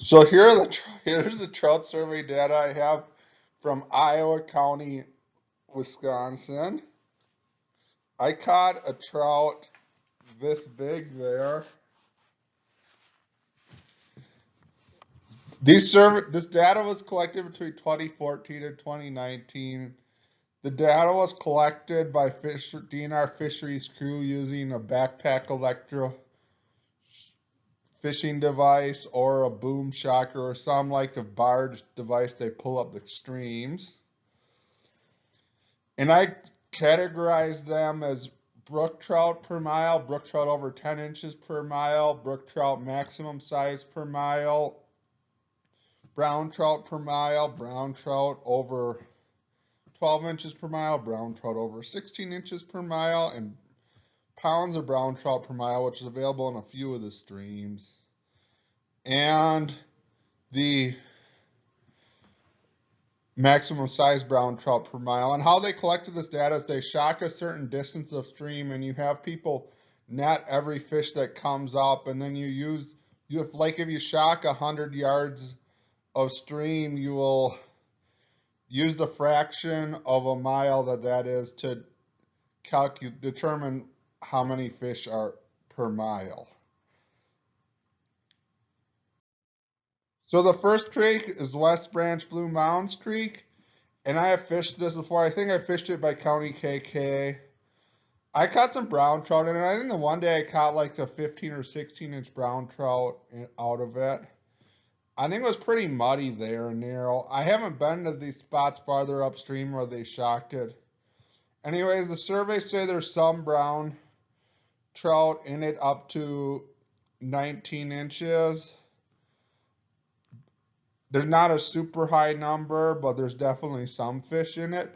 So here's the trout survey data I have from Iowa County, Wisconsin. I caught a trout this big there. This data was collected between 2014 and 2019. The data was collected by DNR Fisheries crew using a backpack electro fishing device or a boom shocker or some like a barge device they pull up the streams. And I categorize them as brook trout per mile, brook trout over 10 inches per mile, brook trout maximum size per mile, brown trout per mile, brown trout over 12 inches per mile, brown trout over 16 inches per mile, and pounds of brown trout per mile, which is available in a few of the streams. And the maximum size brown trout per mile. And how they collected this data is they shock a certain distance of stream, and you have people net every fish that comes up, and then if you shock 100 yards of stream, you will use the fraction of a mile that is to determine how many fish are per mile. So the first creek is West Branch Blue Mounds Creek, and I have fished this before. I think I fished it by County KK. I caught some brown trout in it. I think the one day I caught like the 15 or 16 inch brown trout out of it. I think it was pretty muddy there and narrow. I haven't been to these spots farther upstream where they shocked it. Anyways, the surveys say there's some brown trout in it up to 19 inches. There's not a super high number, but there's definitely some fish in it.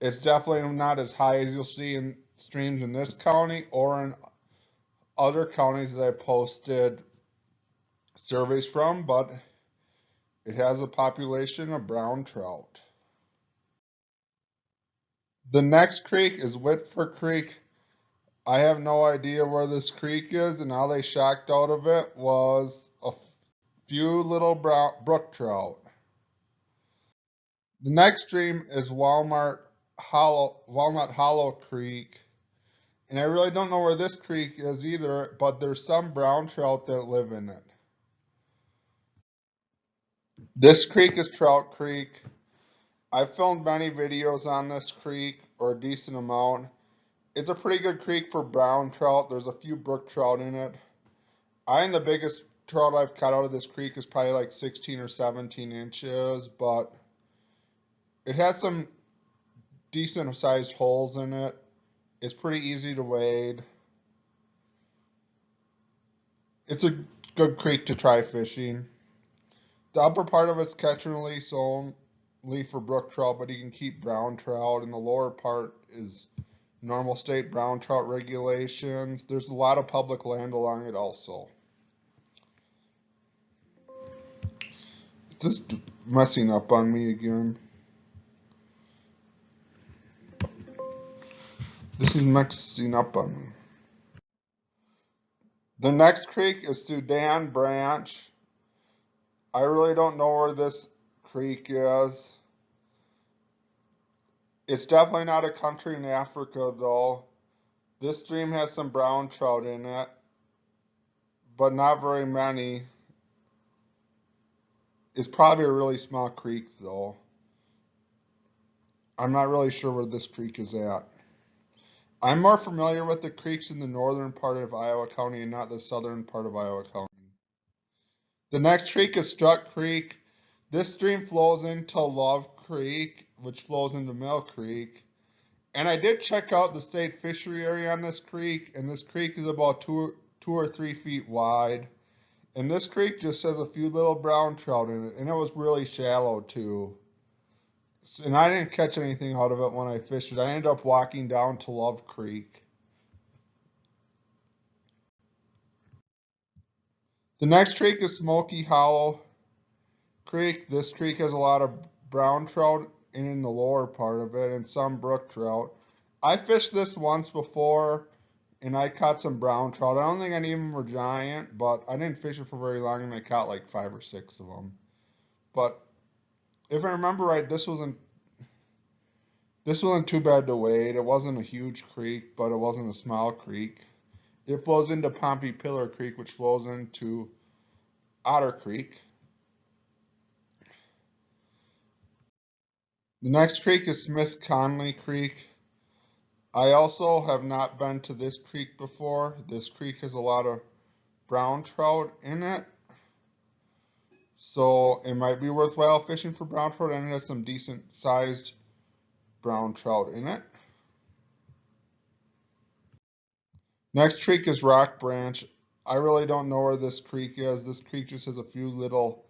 It's definitely not as high as you'll see in streams in this county or in other counties that I posted surveys from, but it has a population of brown trout. The next creek is Whitford Creek. I have no idea where this creek is, and all they shocked out of it was a few little brook trout. The next stream is Walnut Hollow Creek, and I really don't know where this creek is either, but there's some brown trout that live in it. This creek is Trout Creek. I've filmed many videos on this creek, or a decent amount. It's a pretty good creek for brown trout. There's a few brook trout in it. I think the biggest trout I've caught out of this creek is probably like 16 or 17 inches, but it has some decent sized holes in it. It's pretty easy to wade. It's a good creek to try fishing. The upper part of it's catch and release only for brook trout, but you can keep brown trout, and the lower part is normal state brown trout regulations. There's a lot of public land along it also. It's just messing up on me again. This is messing up on me. The next creek is Sudan Branch. I really don't know where this creek is. It's definitely not a country in Africa though. This stream has some brown trout in it, but not very many. It's probably a really small creek though. I'm not really sure where this creek is at. I'm more familiar with the creeks in the northern part of Iowa County and not the southern part of Iowa County. The next creek is Trout Creek. This stream flows into Love Creek, which flows into Mill Creek. And I did check out the state fishery area on this creek, and this creek is about 2 or 3 feet wide. And this creek just has a few little brown trout in it, and it was really shallow too. And I didn't catch anything out of it when I fished it. I ended up walking down to Love Creek. The next creek is Smoky Hollow Creek. This creek has a lot of brown trout in the lower part of it and some brook trout. I fished this once before and I caught some brown trout. I don't think any of them were giant, but I didn't fish it for very long, and I caught like 5 or 6 of them. But if I remember right, this wasn't too bad to wade. It wasn't a huge creek, but it wasn't a small creek. It flows into Pompey Pillar Creek, which flows into Otter Creek. The next creek is Conley Creek. I also have not been to this creek before. This creek has a lot of brown trout in it, so it might be worthwhile fishing for brown trout, and it has some decent sized brown trout in it. Next creek is Rock Branch. I really don't know where this creek is. This creek just has a few little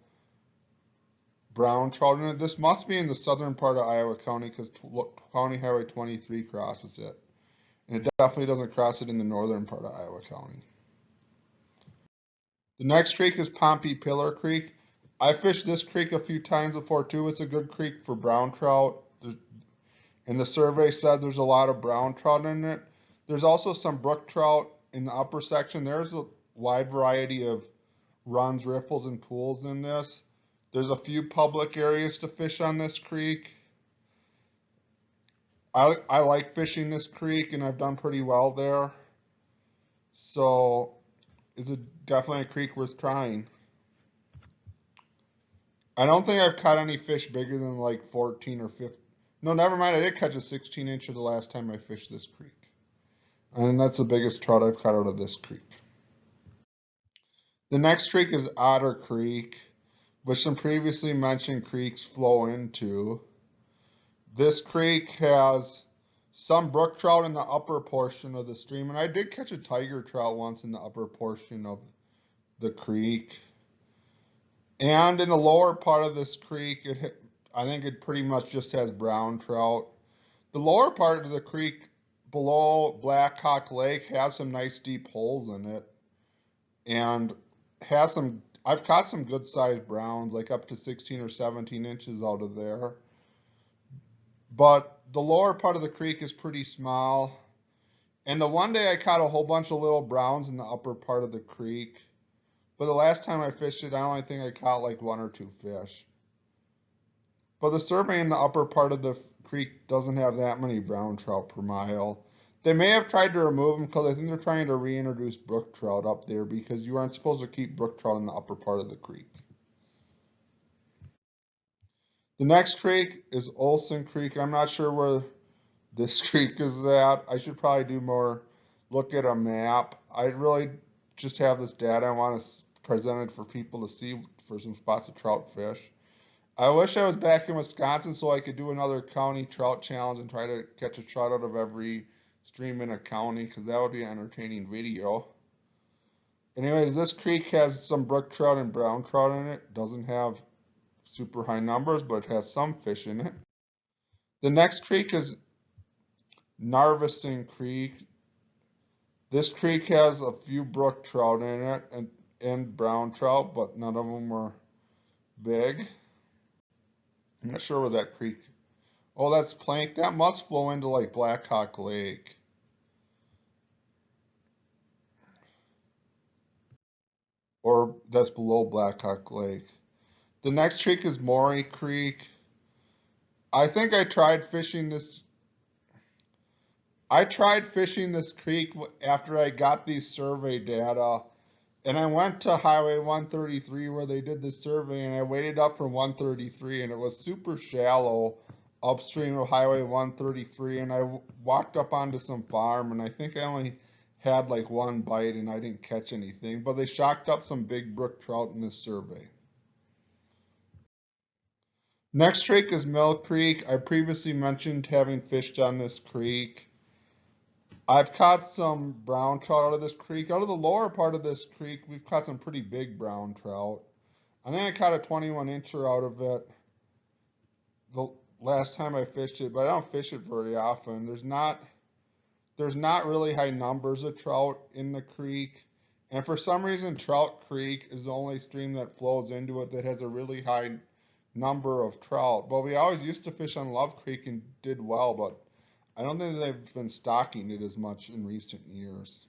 brown trout in it. This must be in the southern part of Iowa County because County Highway 23 crosses it. And it definitely doesn't cross it in the northern part of Iowa County. The next creek is Pompey Pillar Creek. I fished this creek a few times before too. It's a good creek for brown trout. And the survey said there's a lot of brown trout in it. There's also some brook trout in the upper section. There's a wide variety of runs, riffles, and pools in this. There's a few public areas to fish on this creek. I like fishing this creek, and I've done pretty well there. So it's definitely a creek worth trying. I don't think I've caught any fish bigger than like 14 or 15. No, never mind. I did catch a 16-incher the last time I fished this creek. And that's the biggest trout I've caught out of this creek. The next creek is Otter Creek, which some previously mentioned creeks flow into. This creek has some brook trout in the upper portion of the stream, and I did catch a tiger trout once in the upper portion of the creek. And in the lower part of this creek, I think it pretty much just has brown trout. The lower part of the creek below Black Hawk Lake has some nice deep holes in it, and I've caught some good sized browns, like up to 16 or 17 inches out of there. But the lower part of the creek is pretty small. And the one day I caught a whole bunch of little browns in the upper part of the creek. But the last time I fished it, I only think I caught like 1 or 2 fish. But the survey in the upper part of the creek doesn't have that many brown trout per mile. They may have tried to remove them because I think they're trying to reintroduce brook trout up there because you aren't supposed to keep brook trout in the upper part of the creek. The next creek is Olsen Creek. I'm not sure where this creek is at. I should probably do more look at a map. I really just have this data I want to present it for people to see for some spots of trout fish. I wish I was back in Wisconsin so I could do another county trout challenge and try to catch a trout out of every stream in a county because that would be an entertaining video. Anyways, this creek has some brook trout and brown trout in it. Doesn't have super high numbers, but it has some fish in it. The next creek is Narvison Creek. This creek has a few brook trout in it and brown trout, but none of them were big. I'm not sure where that creek. Oh, that's Plank. That must flow into like Black Hawk Lake. Or that's below Black Hawk Lake. The next creek is Maureen Creek. I think I tried fishing this creek after I got these survey data, and I went to Highway 133 where they did the survey, and I waded up from 133, and it was super shallow upstream of Highway 133, and I walked up onto some farm, and I think I only had like 1 bite, and I didn't catch anything, but they shocked up some big brook trout in this survey. Next creek is Mill Creek. I previously mentioned having fished on this creek. I've caught some brown trout out of this creek. Out of the lower part of this creek, we've caught some pretty big brown trout. I think I caught a 21-incher out of it the last time I fished it, but I don't fish it very often. There's not really high numbers of trout in the creek. And for some reason, Trout Creek is the only stream that flows into it that has a really high number of trout. But we always used to fish on Love Creek and did well, but I don't think they've been stocking it as much in recent years.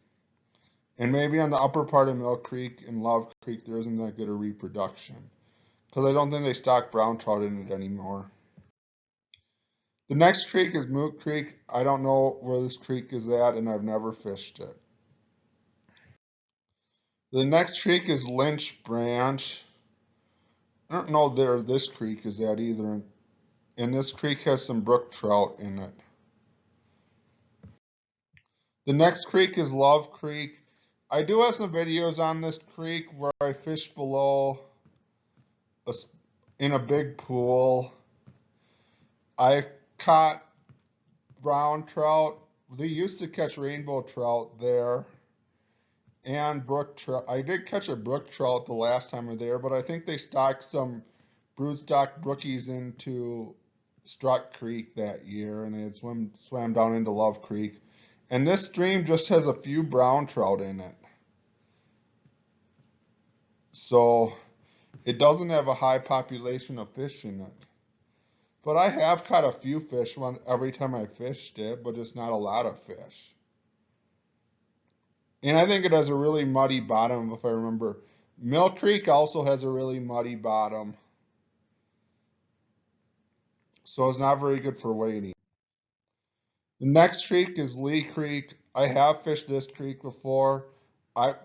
And maybe on the upper part of Mill Creek and Love Creek, there isn't that good a reproduction. Because I don't think they stock brown trout in it anymore. The next creek is Mook Creek. I don't know where this creek is at, and I've never fished it. The next creek is Lynch Branch. I don't know where this creek is at either. And this creek has some brook trout in it. The next creek is Love Creek. I do have some videos on this creek where I fish below in a big pool. I caught brown trout. They used to catch rainbow trout there. And brook trout. I did catch a brook trout the last time we were there, but I think they stocked some broodstock brookies into Trout Creek that year, and they had swam down into Love Creek. And this stream just has a few brown trout in it. So it doesn't have a high population of fish in it. But I have caught a few fish every time I fished it, but just not a lot of fish. And I think it has a really muddy bottom, if I remember. Mill Creek also has a really muddy bottom. So it's not very good for wading. The next creek is Lee Creek. I have fished this creek before.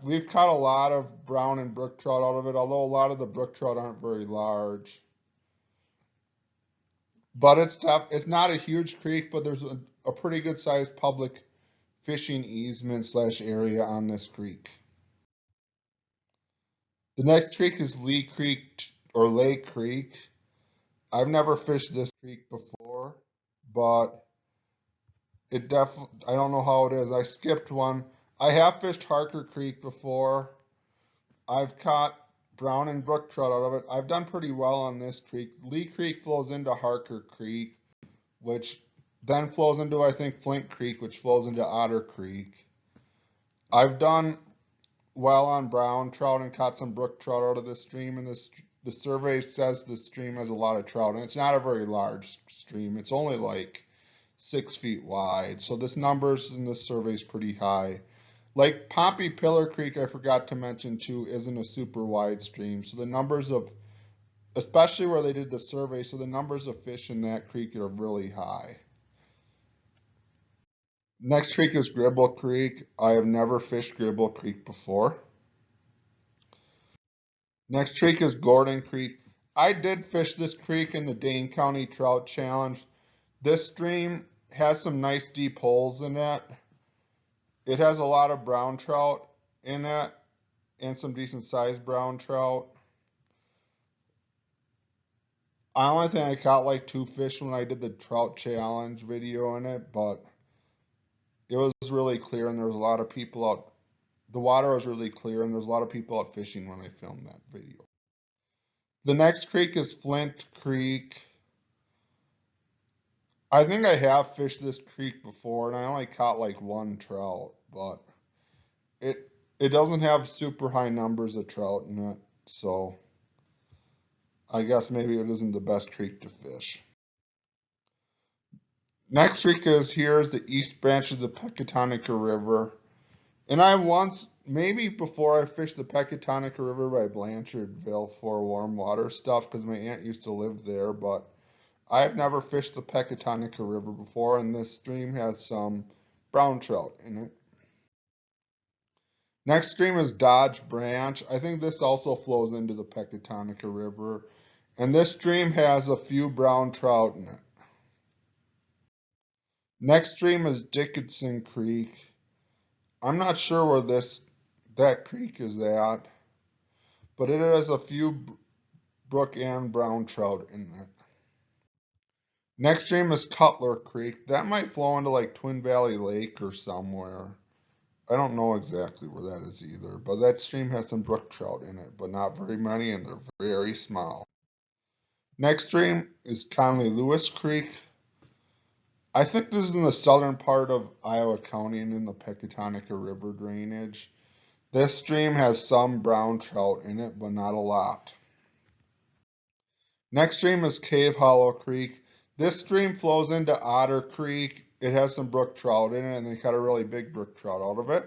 We've caught a lot of brown and brook trout out of it, although a lot of the brook trout aren't very large. But it's tough. It's not a huge creek, but there's a pretty good sized public fishing easement / area on this creek. The next creek is Lee Creek or Lake Creek. I've never fished this creek before, but I don't know how it is. I skipped one. I have fished Harker Creek before. I've caught brown and brook trout out of it. I've done pretty well on this creek. Lee Creek flows into Harker Creek, which then flows into, I think, Flint Creek, which flows into Otter Creek. I've done well on brown trout and caught some brook trout out of this stream, and the survey says the stream has a lot of trout, and it's not a very large stream. It's only like 6 feet wide, so this numbers in this survey is pretty high. Like Pompey Pillar Creek, I forgot to mention too, isn't a super wide stream, so the numbers of, especially where they did the survey, so the numbers of fish in that creek are really high. Next creek is Gribble Creek. I have never fished Gribble Creek before. Next creek is Gordon Creek. I did fish this creek in the Dane County Trout Challenge. This stream has some nice deep holes in it. It has a lot of brown trout in it and some decent sized brown trout. I only think I caught like 2 fish when I did the Trout Challenge video in it, but it was really clear and there was a lot of people out. The water was really clear and there's a lot of people out fishing when I filmed that video. The next creek is Flint Creek. I think I have fished this creek before and I only caught like 1 trout, but it doesn't have super high numbers of trout in it, so I guess maybe it isn't the best creek to fish. Next creek is the East Branch of the Pecatonica River. And I once, maybe before I fished the Pecatonica River by Blanchardville for warm water stuff, because my aunt used to live there, but I've never fished the Pecatonica River before, and this stream has some brown trout in it. Next stream is Dodge Branch. I think this also flows into the Pecatonica River, and this stream has a few brown trout in it. Next stream is Dickinson Creek. I'm not sure where that creek is at, but it has a few brook and brown trout in it. Next stream is Cutler Creek. That might flow into like Twin Valley Lake or somewhere. I don't know exactly where that is either, but that stream has some brook trout in it, but not very many, and they're very small. Next stream is Conley Lewis Creek. I think this is in the southern part of Iowa County and in the Pecatonica River drainage. This stream has some brown trout in it, but not a lot. Next stream is Cave Hollow Creek. This stream flows into Otter Creek. it has some brook trout in it, and they caught a really big brook trout out of it.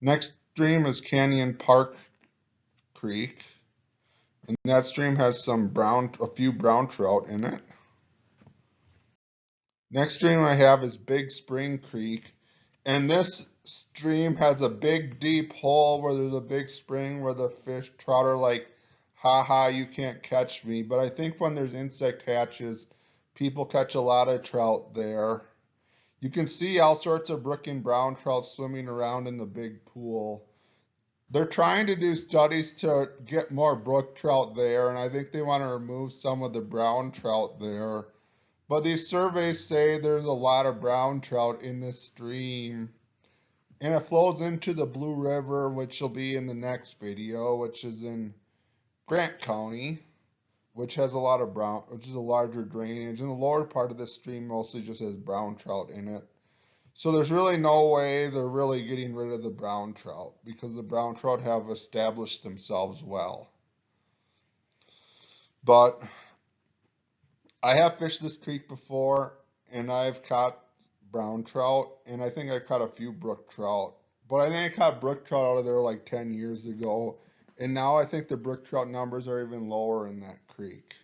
Next stream is Canyon Park Creek, and that stream has a few brown trout in it. Next stream I have is Big Spring Creek, and this stream has a big deep hole where there's a big spring where the trout are like, ha ha, you can't catch me. But I think when there's insect hatches, people catch a lot of trout there. You can see all sorts of brook and brown trout swimming around in the big pool. They're trying to do studies to get more brook trout there, and I think they want to remove some of the brown trout there. But these surveys say there's a lot of brown trout in this stream. And it flows into the Blue River, which will be in the next video, which is in Grant County, which has a lot of brown, which is a larger drainage. And the lower part of this stream mostly just has brown trout in it. So there's really no way they're really getting rid of the brown trout, because the brown trout have established themselves well. But I have fished this creek before, and I've caught brown trout, and I think I caught a few brook trout. But I think I caught brook trout out of there like 10 years ago, and now I think the brook trout numbers are even lower in that creek.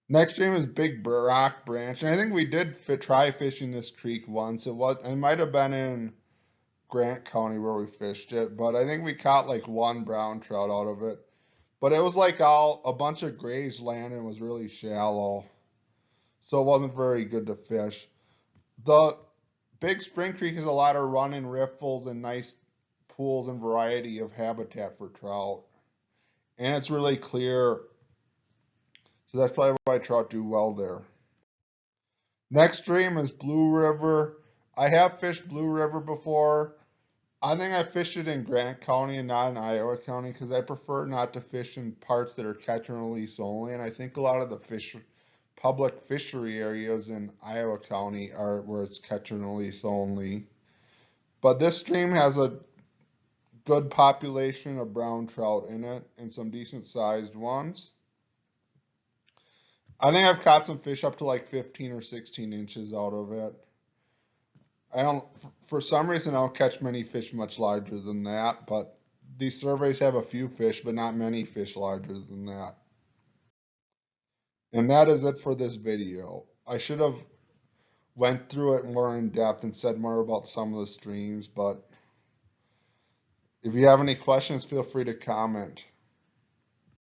Next stream is Big Rock Branch, and I think we did try fishing this creek once. It might have been in Grant County where we fished it, but I think we caught like one brown trout out of it. But it was like a bunch of grazed land, and it was really shallow, so it wasn't very good to fish. The Big Spring Creek has a lot of running riffles and nice pools and variety of habitat for trout, and it's really clear, so that's probably why trout do well there. Next stream is Blue River. I have fished Blue River before. I think I fished it in Grant County and not in Iowa County, because I prefer not to fish in parts that are catch and release only, and I think a lot of the public fishery areas in Iowa County are where it's catch and release only. But this stream has a good population of brown trout in it, and some decent sized ones. I think I've caught some fish up to like 15 or 16 inches out of it. For some reason, I don't catch many fish much larger than that, but these surveys have a few fish, but not many fish larger than that. And that is it for this video. I should have went through it more in depth and said more about some of the streams, but if you have any questions, feel free to comment.